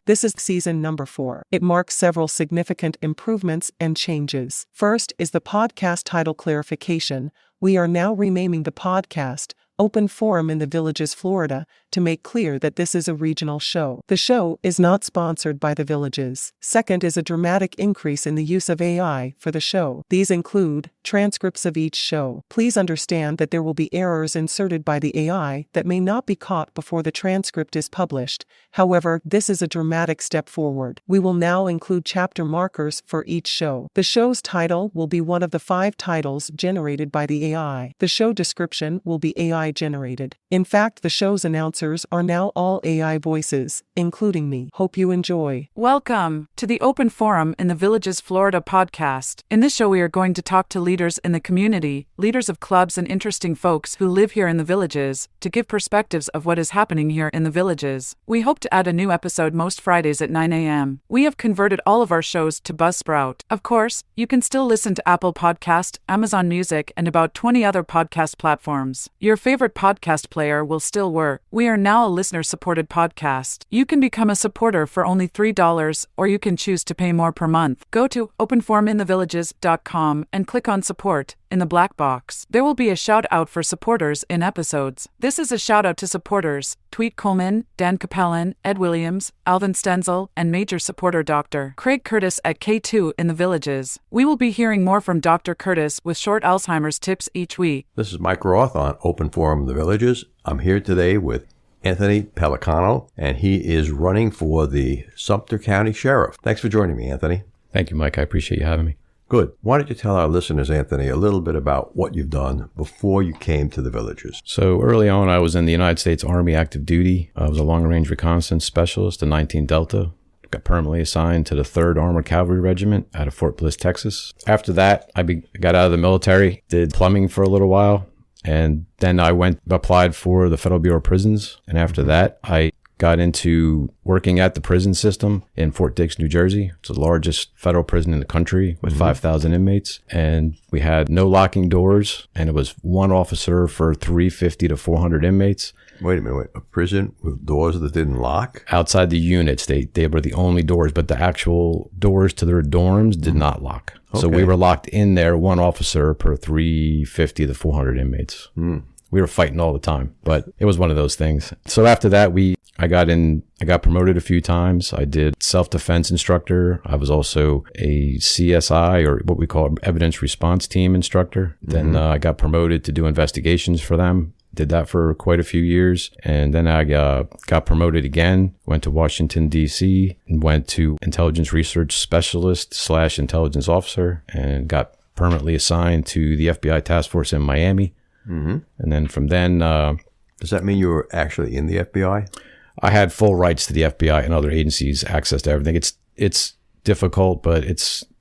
This is season number 4. It marks several significant improvements and changes. First is the podcast title clarification. We are now renaming the podcast Open Forum in the Villages, Florida, to make clear that this is a regional show. The show is not sponsored by the Villages. Second is a dramatic increase in the use of AI for the show. These include transcripts of each show. Please understand that there will be errors inserted by the AI that may not be caught before the transcript is published. However, this is a dramatic step forward. We will now include chapter markers for each show. The show's title will be one of the 5 titles generated by the AI. The show description will be AI generated. In fact, the show's announcers are now all AI voices, including me. Hope you enjoy. Welcome to the Open Forum in the Villages, Florida podcast. In this show, we are going to talk to leaders in the community, leaders of clubs and interesting folks who live here in the Villages, to give perspectives of what is happening here in the Villages. We hope to add a new episode most Fridays at 9 a.m. We have converted all of our shows to Buzzsprout. Of course, you can still listen to Apple Podcast, Amazon Music, and about 20 other podcast platforms. Your favorite podcast player will still work. We are now a listener-supported podcast. You can become a supporter for only $3, or you can choose to pay more per month. Go to openforuminthevillages.com and click on support in the black box. There will be a shout-out for supporters in episodes. This is a shout-out to supporters: Tweet Coleman, Dan Capellan, Ed Williams, Alvin Stenzel, and major supporter Dr. Craig Curtis at K2 in the Villages. We will be hearing more from Dr. Curtis with short Alzheimer's tips each week. This is Mike Roth on Open Forum in the Villages. I'm here today with Anthony Pellicano, and he is running for the Sumter County Sheriff. Thanks for joining me, Anthony. Thank you, Mike. I appreciate you having me. Good. Why don't you tell our listeners, Anthony, a little bit about what you've done before you came to the Villages? So early on, I was in the United States Army active duty. I was a long-range reconnaissance specialist in 19 Delta. Got permanently assigned to the 3rd Armored Cavalry Regiment out of Fort Bliss, Texas. After that, I got out of the military, did plumbing for a little while, and then I applied for the Federal Bureau of Prisons. And after that, I got into working at the prison system in Fort Dix, New Jersey. It's the largest federal prison in the country with 5,000 inmates. And we had no locking doors, and it was one officer for 350 to 400 inmates. Wait a minute. A prison with doors that didn't lock? Outside the units, they were the only doors, but the actual doors to their dorms did not lock. Okay. So we were locked in there, one officer per 350 to 400 inmates. We were fighting all the time, but it was one of those things. So after that, I got promoted a few times. I did self-defense instructor. I was also a CSI, or what we call evidence response team instructor. Then I got promoted to do investigations for them. Did that for quite a few years. And then I got promoted again, went to Washington, D.C., and went to intelligence research specialist / intelligence officer, and got permanently assigned to the FBI task force in Miami. And then from then... Does that mean you were actually in the FBI? I had full rights to the FBI and other agencies, access to everything. It's difficult, but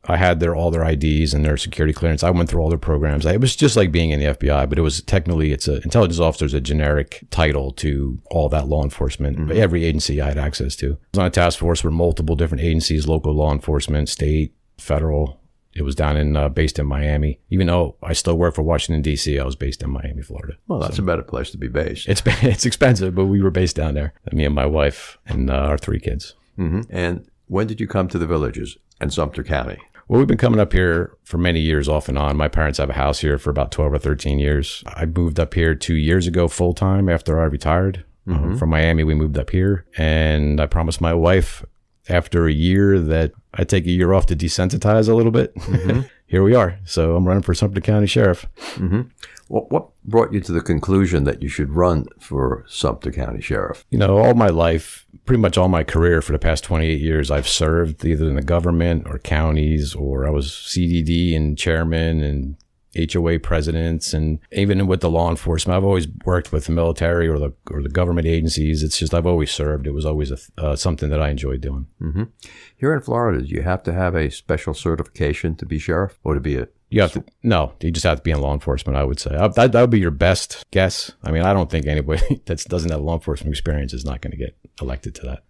I had all their IDs and their security clearance. I went through all their programs. It was just like being in the FBI, but it was technically, intelligence officer is a generic title to all that law enforcement. Every agency I had access to. I was on a task force with multiple different agencies, local law enforcement, state, federal. It was based in Miami. Even though I still work for Washington, D.C., I was based in Miami, Florida. Well, that's a better place to be based. It's expensive, but we were based down there. Me and my wife and our 3 kids. And when did you come to the Villages and Sumter County? Well, we've been coming up here for many years off and on. My parents have a house here for about 12 or 13 years. I moved up here 2 years ago full-time after I retired. From Miami, we moved up here. And I promised my wife after a year that I'd take a year off to desensitize a little bit. Here we are. So I'm running for Sumter County Sheriff. Well, what brought you to the conclusion that you should run for Sumter County Sheriff? All my life, pretty much all my career for the past 28 years, I've served either in the government or counties, or I was CDD and chairman and HOA presidents, and even with the law enforcement, I've always worked with the military or the government agencies. It's just I've always served. It was always something that I enjoyed doing. Here in Florida, do you have to have a special certification to be sheriff, or to be a? No, you just have to be in law enforcement, I would say. That would be your best guess. I mean, I don't think anybody that doesn't have law enforcement experience is not going to get elected to that.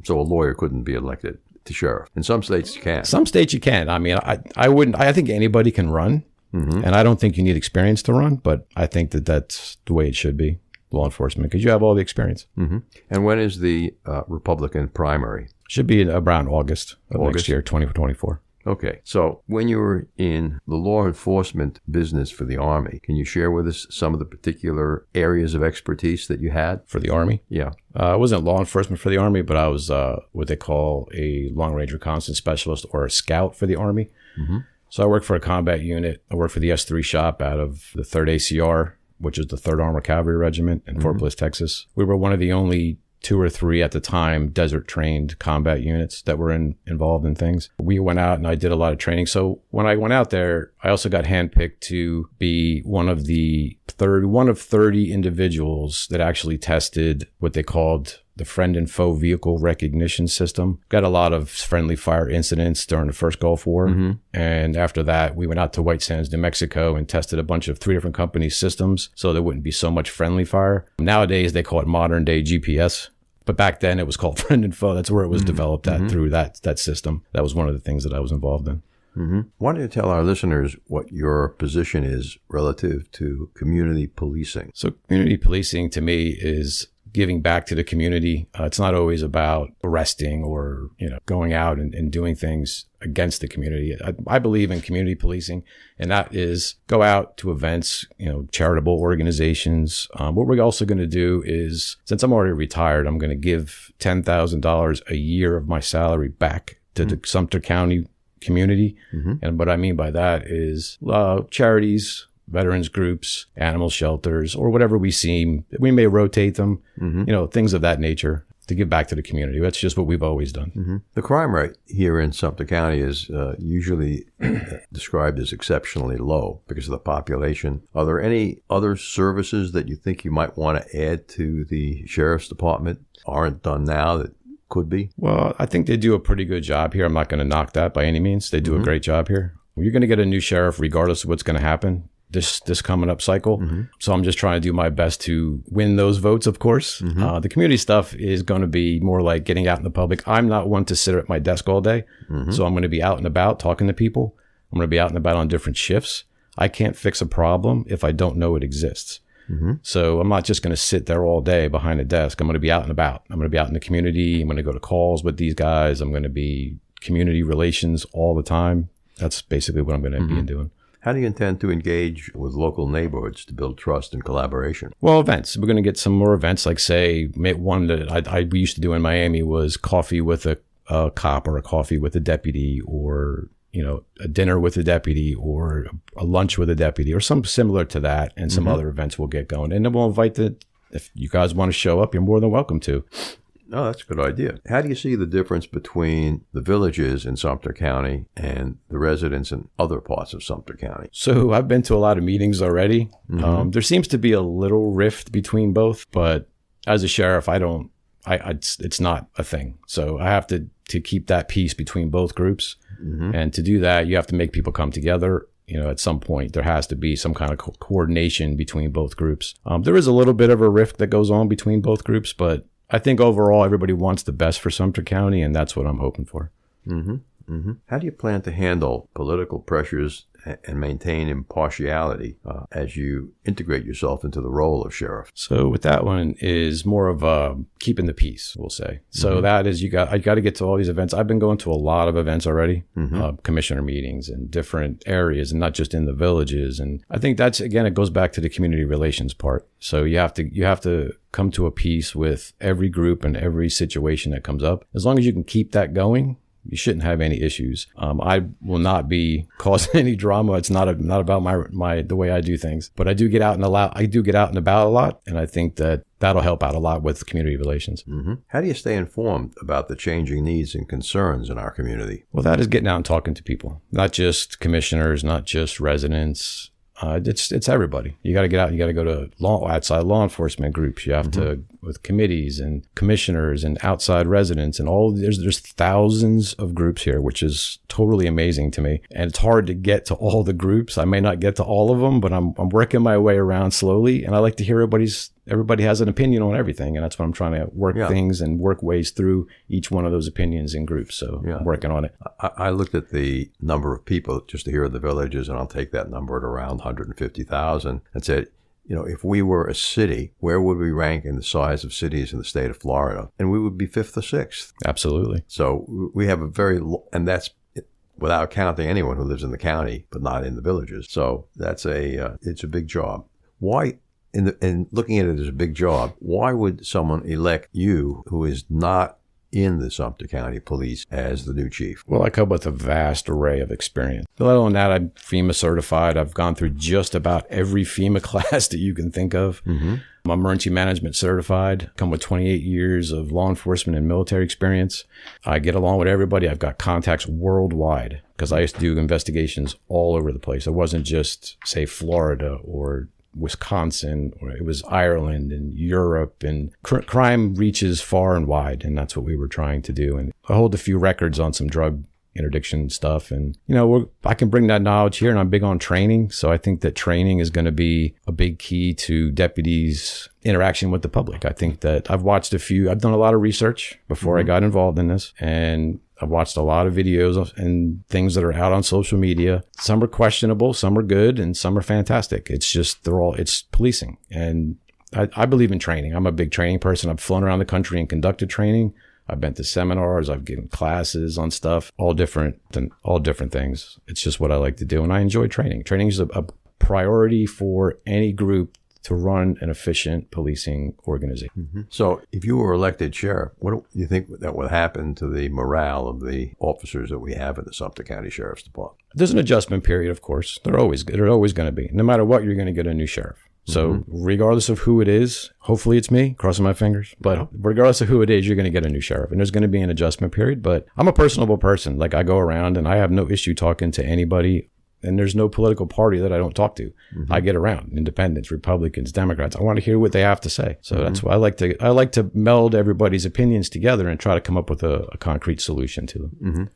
So a lawyer couldn't be elected to sheriff. In some states, you can. Some states you can. I mean, I wouldn't. I think anybody can run. And I don't think you need experience to run, but I think that that's the way it should be. law enforcement because you have all the experience. Mm-hmm. And when is the Republican primary? Should be around August of next year, 2024. Okay. So when you were in the law enforcement business for the Army, can you share with us some of the particular areas of expertise that you had? For the Army? Yeah. I wasn't law enforcement for the Army, but I was what they call a long-range reconnaissance specialist or a scout for the Army. Mm-hmm. So I worked for a combat unit. I worked for the S3 shop out of the 3rd ACR, which is the 3rd Armored Cavalry Regiment in Fort Bliss, Texas. We were one of the only 2 or 3 at the time desert-trained combat units that were involved in things. We went out and I did a lot of training. So when I went out there, I also got handpicked to be one of 30 individuals that actually tested what they called the friend and foe vehicle recognition system. Got a lot of friendly fire incidents during the first Gulf War. Mm-hmm. And after that, we went out to White Sands, New Mexico and tested a bunch of 3 different companies' systems so there wouldn't be so much friendly fire. Nowadays, they call it modern day GPS. But back then, it was called friend and foe. That's where it was developed at through that system. That was one of the things that I was involved in. Mm-hmm. Why don't you tell our listeners what your position is relative to community policing? So community policing to me is giving back to the community. It's not always about arresting or, going out and doing things against the community. I believe in community policing, and that is go out to events, charitable organizations. What we're also going to do is, since I'm already retired, I'm going to give $10,000 a year of my salary back to the Sumter County community. Mm-hmm. And what I mean by that is charities, veterans groups, animal shelters, or whatever we see. We may rotate them, things of that nature to give back to the community. That's just what we've always done. Mm-hmm. The crime rate here in Sumter County is usually described as exceptionally low because of the population. Are there any other services that you think you might want to add to the Sheriff's Department aren't done now that could be? Well, I think they do a pretty good job here. I'm not going to knock that by any means. They do a great job here. You're going to get a new sheriff regardless of what's going to happen this coming up cycle. Mm-hmm. So I'm just trying to do my best to win those votes, of course. Mm-hmm. The community stuff is going to be more like getting out in the public. I'm not one to sit at my desk all day. Mm-hmm. So I'm going to be out and about talking to people. I'm going to be out and about on different shifts. I can't fix a problem if I don't know it exists. Mm-hmm. So I'm not just going to sit there all day behind a desk. I'm going to be out and about. I'm going to be out in the community. I'm going to go to calls with these guys. I'm going to be community relations all the time. That's basically what I'm going to be doing. How do you intend to engage with local neighborhoods to build trust and collaboration? Well, events. We're going to get some more events, like say one that I used to do in Miami was coffee with a cop or a coffee with a deputy, or a dinner with a deputy or a lunch with a deputy or something similar to that, and some other events we'll get going. And then we'll invite if you guys want to show up, you're more than welcome to. Oh, that's a good idea. How do you see the difference between the villages in Sumter County and the residents in other parts of Sumter County? So I've been to a lot of meetings already. Mm-hmm. There seems to be a little rift between both, but as a sheriff, it's not a thing. So I have to keep that peace between both groups. Mm-hmm. And to do that, you have to make people come together. At some point, there has to be some kind of coordination between both groups. There is a little bit of a rift that goes on between both groups, but I think overall everybody wants the best for Sumter County, and that's what I'm hoping for. Mm-hmm. Mm-hmm. How do you plan to handle political pressures and maintain impartiality as you integrate yourself into the role of sheriff? So with that one is more of keeping the peace, we'll say. So that is I got to get to all these events. I've been going to a lot of events already, commissioner meetings in different areas, and not just in the villages. And I think that's, again, it goes back to the community relations part. So you have to come to a peace with every group and every situation that comes up. As long as you can keep that going, you shouldn't have any issues. I will not be causing any drama. It's not about the way I do things. But I do get out and about a lot, and I think that'll help out a lot with community relations. Mm-hmm. How do you stay informed about the changing needs and concerns in our community? Well, that is getting out and talking to people, not just commissioners, not just residents. It's everybody. You got to get out. You got to go to outside law enforcement groups. You have to with committees and commissioners and outside residents and all. There's thousands of groups here, which is totally amazing to me. And it's hard to get to all the groups. I may not get to all of them, but I'm working my way around slowly. And I like to hear everybody has an opinion on everything, and that's what I'm trying to work things and work ways through each one of those opinions in groups. So I'm working on it. I looked at the number of people just here in the villages, and I'll take that number at around 150,000 and said, if we were a city, where would we rank in the size of cities in the state of Florida? And we would be 5th or 6th. Absolutely. So we have and that's without counting anyone who lives in the county, but not in the villages. So that's it's a big job. Why, in looking at it as a big job, why would someone elect you, who is not in the Sumter County Police, as the new chief? Well, I come with a vast array of experience. Let alone that, I'm FEMA certified. I've gone through just about every FEMA class that you can think of. I'm emergency management certified. Come with 28 years of law enforcement and military experience. I get along with everybody. I've got contacts worldwide because I used to do investigations all over the place. It wasn't just, say, Florida or Wisconsin, or it was Ireland and Europe, and crime reaches far and wide, and that's what we were trying to do. And I hold a few records on some drug interdiction stuff, and I can bring that knowledge here, and I'm big on training, so I think that training is going to be a big key to deputies' interaction with the public. I think that I've done a lot of research before I got involved in this, and I've watched a lot of videos and things that are out on social media. Some are questionable, some are good, and some are fantastic. It's just, it's policing. And I believe in training. I'm a big training person. I've flown around the country and conducted training. I've been to seminars. I've given classes on stuff, all different things. It's just what I like to do. And I enjoy training. Training is a priority for any group to run an efficient policing organization. So if you were elected sheriff, what do you think that would happen to the morale of the officers that we have in the Sumter County Sheriff's Department? There's an adjustment period, of course. They're always going to be. No matter what, you're going to get a new sheriff. So regardless of who it is, hopefully it's me, crossing my fingers, but regardless of who it is, you're going to get a new sheriff, and there's going to be an adjustment period. But I'm a personable person. Like, I go around and I have no issue talking to anybody. And there's no political party that I don't talk to. I get around independents, Republicans, Democrats. I want to hear what they have to say. So that's why I like to meld everybody's opinions together and try to come up with a concrete solution to them.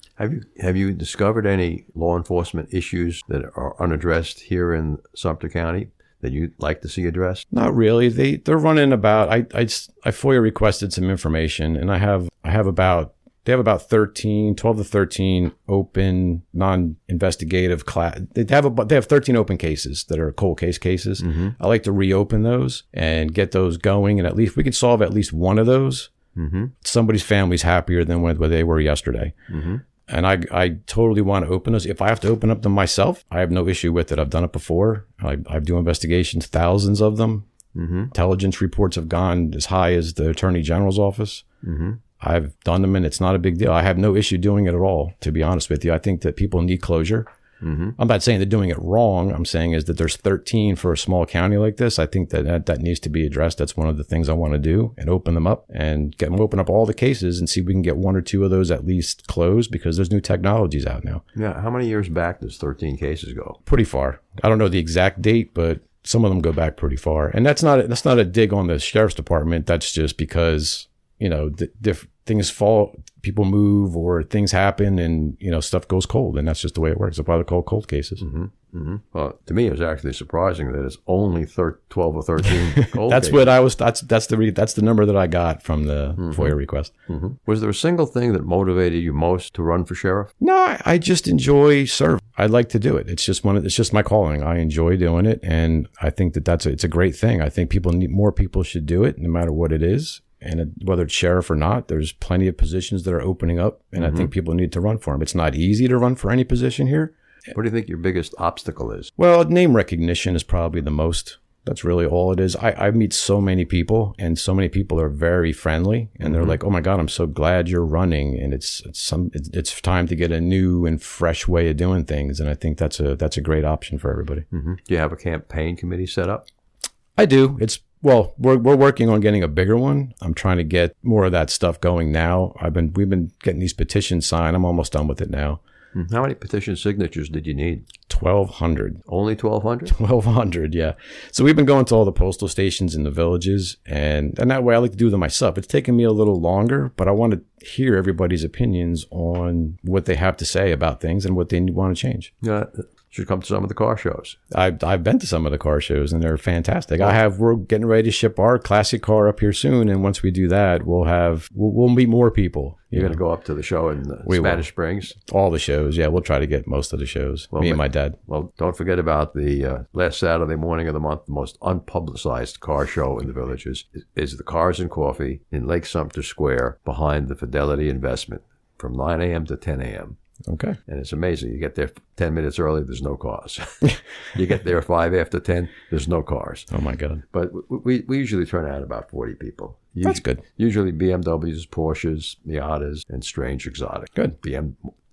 Have you discovered any law enforcement issues that are unaddressed here in Sumter County that you'd like to see addressed? Not really. They're running about. I FOIA requested some information, and they have about 12 to 13 open, non-investigative they have 13 open cases that are cold cases. I like to reopen those and get those going, and at least we can solve at least one of those. Somebody's family's happier than where they were yesterday. And I totally want to open those. If I have to open up them myself, I have no issue with it. I've done it before. I do investigations, thousands of them. Intelligence reports have gone as high as the Attorney General's office. I've done them, and it's not a big deal. I have no issue doing it at all, to be honest with you. I think that people need closure. I'm not saying they're doing it wrong. I'm saying is that there's 13 for a small county like this. I think that needs to be addressed. That's one of the things I want to do, and open them up and open up all the cases and see if we can get one or two of those at least closed, because there's new technologies out now. Yeah. How many years back does 13 cases go? Pretty far. I don't know the exact date, but some of them go back pretty far. And that's not a dig on the sheriff's department. That's just because, things fall, people move, or things happen, and stuff goes cold, and that's just the way it works. That's why they're called cold cases. Well, to me, it was actually surprising that it's only 12 or 13 cold That's cases. what I was. That's the number that I got from the FOIA request. Was there a single thing that motivated you most to run for sheriff? No, I just enjoy serving. I like to do it. It's just my calling. I enjoy doing it, and I think that it's a great thing. I think more people should do it, no matter what it is. And whether it's sheriff or not, there's plenty of positions that are opening up, and I think people need to run for them. It's not easy to run for any position here. What do you think your biggest obstacle is? Well, name recognition is probably the most. That's really all it is. I meet so many people, and so many people are very friendly, and they're like, "Oh my God, I'm so glad you're running," and it's time to get a new and fresh way of doing things, and I think that's a great option for everybody. Do you have a campaign committee set up? I do. Well, we're working on getting a bigger one. I'm trying to get more of that stuff going now. We've been getting these petitions signed. I'm almost done with it now. How many petition signatures did you need? 1,200. Only 1,200? 1,200, yeah. So we've been going to all the postal stations in the villages, and that way I like to do them myself. It's taken me a little longer, but I want to hear everybody's opinions on what they have to say about things and what they want to change. Yeah. should come to some of the car shows. I've been to some of the car shows and they're fantastic. We're getting ready to ship our classic car up here soon, and once we do that, we'll meet more people. You're going to go up to the show in Spanish Springs? All the shows, yeah. We'll try to get most of the shows, me and my dad. Well, don't forget about the last Saturday morning of the month, the most unpublicized car show in the Villages is the Cars and Coffee in Lake Sumter Square behind the Fidelity Investment from 9 a.m. to 10 a.m. Okay. And it's amazing. You get there 10 minutes early, there's no cars. You get there 5 after 10, there's no cars. Oh, my God. But we usually turn out about 40 people. That's good. Usually BMWs, Porsches, Miatas, and strange exotic. Good.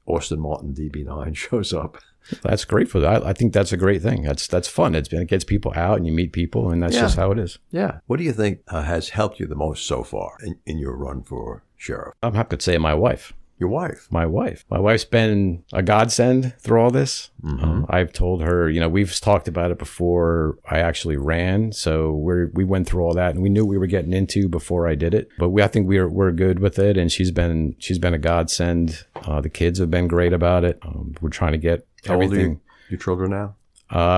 Austin Martin DB9 shows up. That's great for that. I think that's a great thing. That's fun. It gets people out and you meet people, and that's just how it is. Yeah. What do you think has helped you the most so far in your run for sheriff? I'm happy to say my wife. Your wife? My wife. My wife's been a godsend through all this. Mm-hmm. I've told her, we've talked about it before I actually ran. So we went through all that, and we knew what we were getting into before I did it. But I think we're good with it, and she's been a godsend. The kids have been great about it. We're trying to get everything. How old are your children now?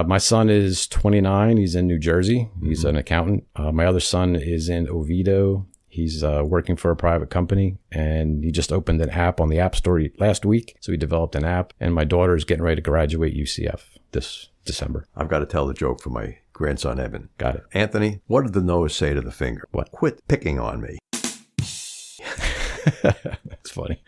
My son is 29. He's in New Jersey. He's an accountant. My other son is in Oviedo. He's working for a private company, and he just opened an app on the App Store last week. So he developed an app, and my daughter is getting ready to graduate UCF this December. I've got to tell the joke for my grandson, Evan. Got it. Anthony, what did the nose say to the finger? What? Quit picking on me. That's funny.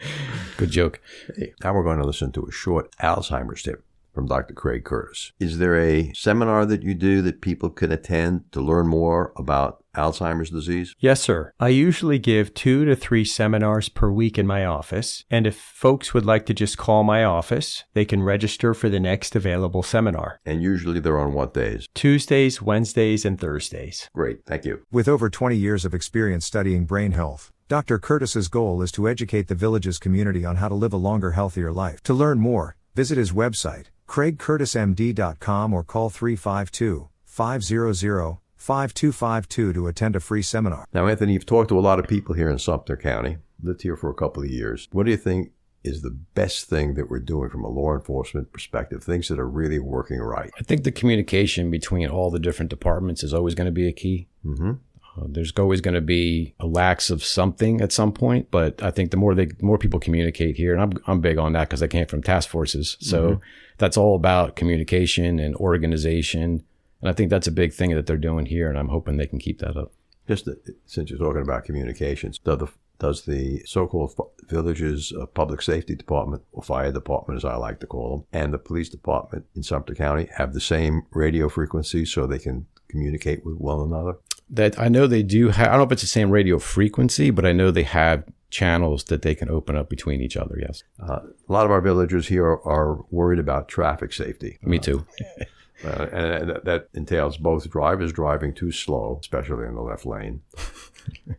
Good joke. Hey, now we're going to listen to a short Alzheimer's tip from Dr. Craig Curtis. Is there a seminar that you do that people can attend to learn more about Alzheimer's disease? Yes, sir. I usually give 2 to 3 seminars per week in my office, and if folks would like to just call my office, they can register for the next available seminar. And usually they're on what days? Tuesdays, Wednesdays, and Thursdays. Great, thank you. With over 20 years of experience studying brain health, Dr. Curtis's goal is to educate the Villages community on how to live a longer, healthier life. To learn more, visit his website, craigcurtismd.com, or call 352-500-5252 to attend a free seminar. Now, Anthony, you've talked to a lot of people here in Sumter County, lived here for a couple of years. What do you think is the best thing that we're doing from a law enforcement perspective, things that are really working right? I think the communication between all the different departments is always going to be a key. Mm-hmm. There's always going to be a lax of something at some point, but I think the more people communicate here, and I'm big on that because I came from task forces, so that's all about communication and organization, and I think that's a big thing that they're doing here, and I'm hoping they can keep that up. Just since you're talking about communications, does the so-called Villages Public Safety Department, or Fire Department as I like to call them, and the Police Department in Sumter County have the same radio frequency so they can communicate with one another? That I know they do have. I don't know if it's the same radio frequency, but I know they have channels that they can open up between each other. Yes. A lot of our villagers here are worried about traffic safety. Me too. And that entails both drivers driving too slow, especially in the left lane,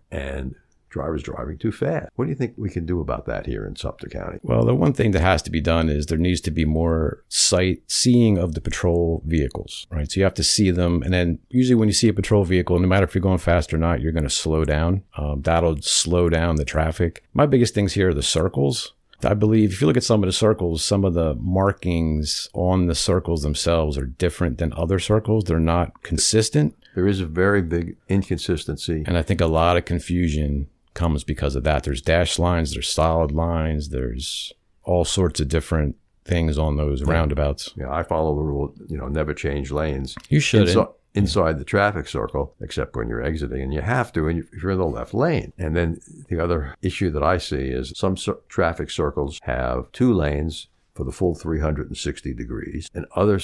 and drivers driving too fast. What do you think we can do about that here in Sumter County? Well, the one thing that has to be done is there needs to be more seeing of the patrol vehicles, right? So you have to see them. And then usually when you see a patrol vehicle, no matter if you're going fast or not, you're going to slow down. That'll slow down the traffic. My biggest things here are the circles. I believe if you look at some of the circles, some of the markings on the circles themselves are different than other circles. They're not consistent. There is a very big inconsistency. And I think a lot of confusion comes because of that. There's dash lines, there's solid lines, there's all sorts of different things on those roundabouts. Yeah, I follow the rule, never change lanes. You shouldn't. Inside the traffic circle, except when you're exiting, and you have to if you're in the left lane. And then the other issue that I see is some traffic circles have 2 lanes for the full 360 degrees, and other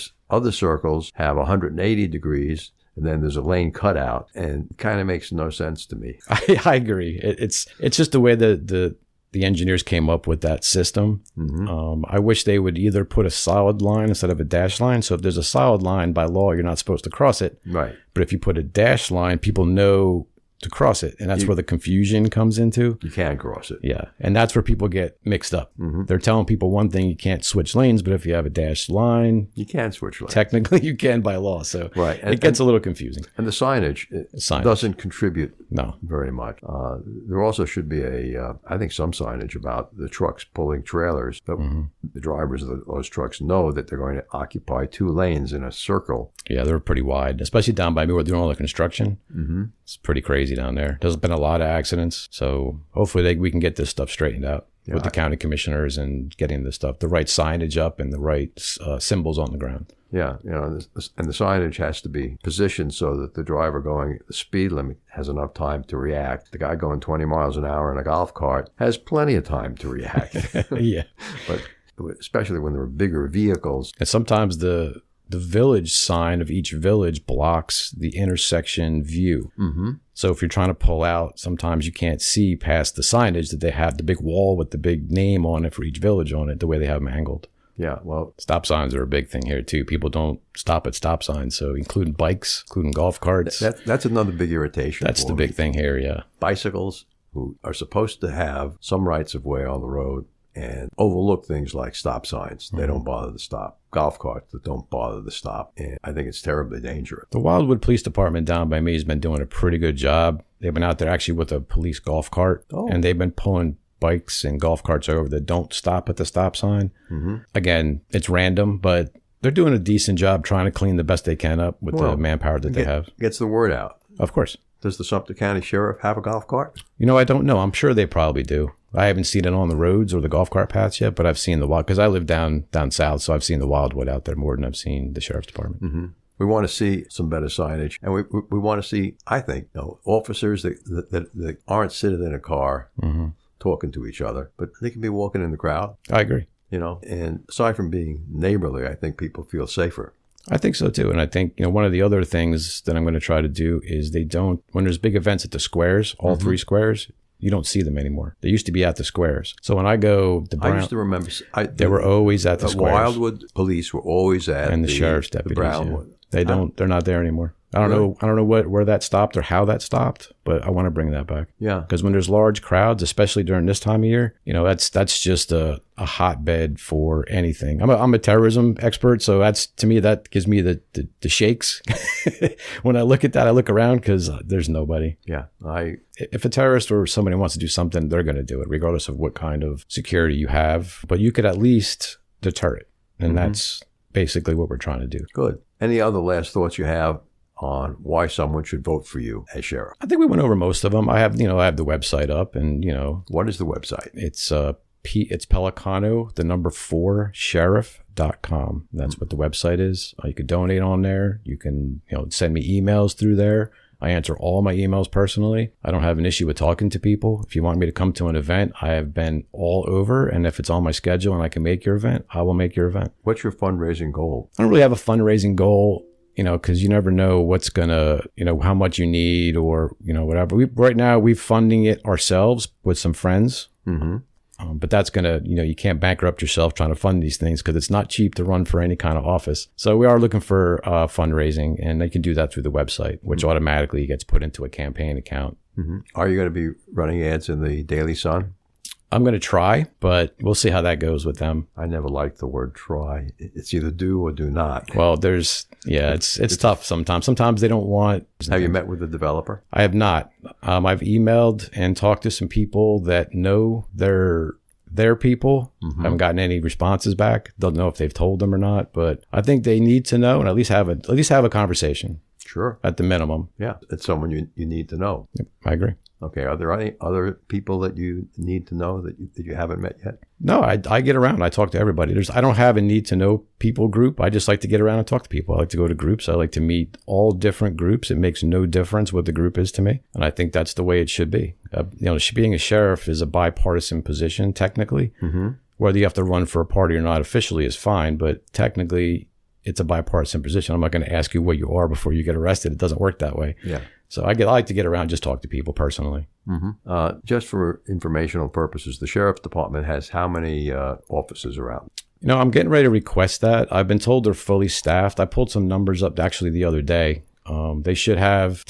circles have 180 degrees, and then there's a lane cutout, and it kind of makes no sense to me. I agree. It's just the way the engineers came up with that system. Mm-hmm. I wish they would either put a solid line instead of a dash line. So if there's a solid line, by law, you're not supposed to cross it. Right. But if you put a dash line, people know to cross it. And that's where the confusion comes into. You can cross it. Yeah. And that's where people get mixed up. They're telling people one thing, you can't switch lanes, but if you have a dashed line, you can switch lanes. Technically, you can by law. So right. It gets a little confusing. And the signage doesn't contribute very much. There also should be I think some signage about the trucks pulling trailers. But the drivers of those trucks know that they're going to occupy 2 lanes in a circle. Yeah, they're pretty wide, especially down by me where they're doing all the construction. It's pretty crazy down there. There's been a lot of accidents. So hopefully we can get this stuff straightened out with the county commissioners and getting the right signage up and the right symbols on the ground. Yeah, and the signage has to be positioned so that the driver going the speed limit has enough time to react. The guy going 20 miles an hour in a golf cart has plenty of time to react. Yeah. But especially when there are bigger vehicles. And sometimes the village sign of each village blocks the intersection view. So if you're trying to pull out, sometimes you can't see past the signage that they have, the big wall with the big name on it for each village on it, the way they have them angled. Yeah, well, stop signs are a big thing here too. People don't stop at stop signs, so including bikes, including golf carts. That's another big irritation. That's the big thing here, yeah. Bicycles, who are supposed to have some rights of way on the road and overlook things like stop signs. They don't bother to stop. Golf carts that don't bother to stop. And I think it's terribly dangerous. The Wildwood Police Department down by me has been doing a pretty good job. They've been out there actually with a police golf cart, and they've been pulling bikes and golf carts over that don't stop at the stop sign. Again, it's random, but they're doing a decent job trying to clean the best they can up with the manpower that they have. Gets the word out. Of course. Does the Sumter County Sheriff have a golf cart? I don't know. I'm sure they probably do. I haven't seen it on the roads or the golf cart paths yet, but I've seen the wild, because I live down south, so I've seen the Wildwood out there more than I've seen the Sheriff's Department. We want to see some better signage, and we want to see, I think, officers that aren't sitting in a car talking to each other, but they can be walking in the crowd. I agree. And aside from being neighborly, I think people feel safer. I think so too. And I think, one of the other things that I'm going to try to do is when there's big events at the squares, all 3 squares, you don't see them anymore. They used to be at the squares. So when I go to Brown, I used to remember they were always at the squares. Wildwood police were always at and the sheriff's deputies. The Brownwood. Yeah. They're not there anymore. I don't know where that stopped or how that stopped, but I want to bring that back. Yeah. Because when there's large crowds, especially during this time of year, that's just a hotbed for anything. I'm a terrorism expert, so to me that gives me the shakes. When I look at that, I look around because there's nobody. Yeah. If a terrorist or somebody wants to do something, they're going to do it, regardless of what kind of security you have. But you could at least deter it, and that's basically what we're trying to do. Good. Any other last thoughts you have on why someone should vote for you as sheriff? I think we went over most of them. I have the website up, and what is the website? It's it's Pellicano, the number 4 sheriff.com. That's what the website is. You can donate on there. You can send me emails through there. I answer all my emails personally. I don't have an issue with talking to people. If you want me to come to an event, I have been all over. And if it's on my schedule and I can make your event, I will make your event. What's your fundraising goal? I don't really have a fundraising goal, because you never know what's going to, how much you need or, whatever. Right now, we're funding it ourselves with some friends. But that's going to, you can't bankrupt yourself trying to fund these things because it's not cheap to run for any kind of office. So we are looking for fundraising, and they can do that through the website, which automatically gets put into a campaign account. Are you going to be running ads in the Daily Sun? I'm going to try, but we'll see how that goes with them. I never liked the word try. It's either do or do not. Well, it's tough sometimes. Sometimes they don't want. Have you met with the developer? I have not. I've emailed and talked to some people that know their people. I haven't gotten any responses back. Don't know if they've told them or not, but I think they need to know and at least have a conversation. Sure. At the minimum. Yeah. It's someone you need to know. Yep, I agree. Okay. Are there any other people that you need to know that you haven't met yet? No, I get around. I talk to everybody. I don't have a need to know people group. I just like to get around and talk to people. I like to go to groups. I like to meet all different groups. It makes no difference what the group is to me. And I think that's the way it should be. Being a sheriff is a bipartisan position, technically. Whether you have to run for a party or not officially is fine, but technically it's a bipartisan position. I'm not going to ask you what you are before you get arrested. It doesn't work that way. Yeah. So I like to get around and just talk to people personally. Just for informational purposes, the Sheriff's Department has how many officers around? I'm getting ready to request that. I've been told they're fully staffed. I pulled some numbers up actually the other day. They should have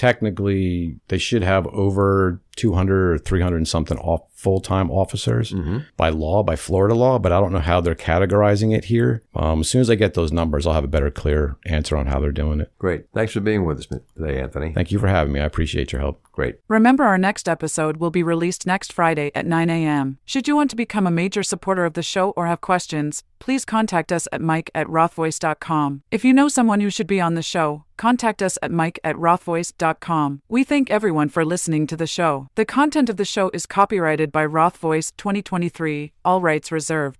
over 200 or 300 and something full-time officers by law, by Florida law, but I don't know how they're categorizing it here. As soon as I get those numbers, I'll have a better, clear answer on how they're doing it. Great. Thanks for being with us today, Anthony. Thank you for having me. I appreciate your help. Great. Remember, our next episode will be released next Friday at 9 a.m. Should you want to become a major supporter of the show or have questions, please contact us at mike@rothvoice.com. If you know someone who should be on the show, contact us at mike@rothvoice.com. We thank everyone for listening to the show. The content of the show is copyrighted by Roth Voice 2023, all rights reserved.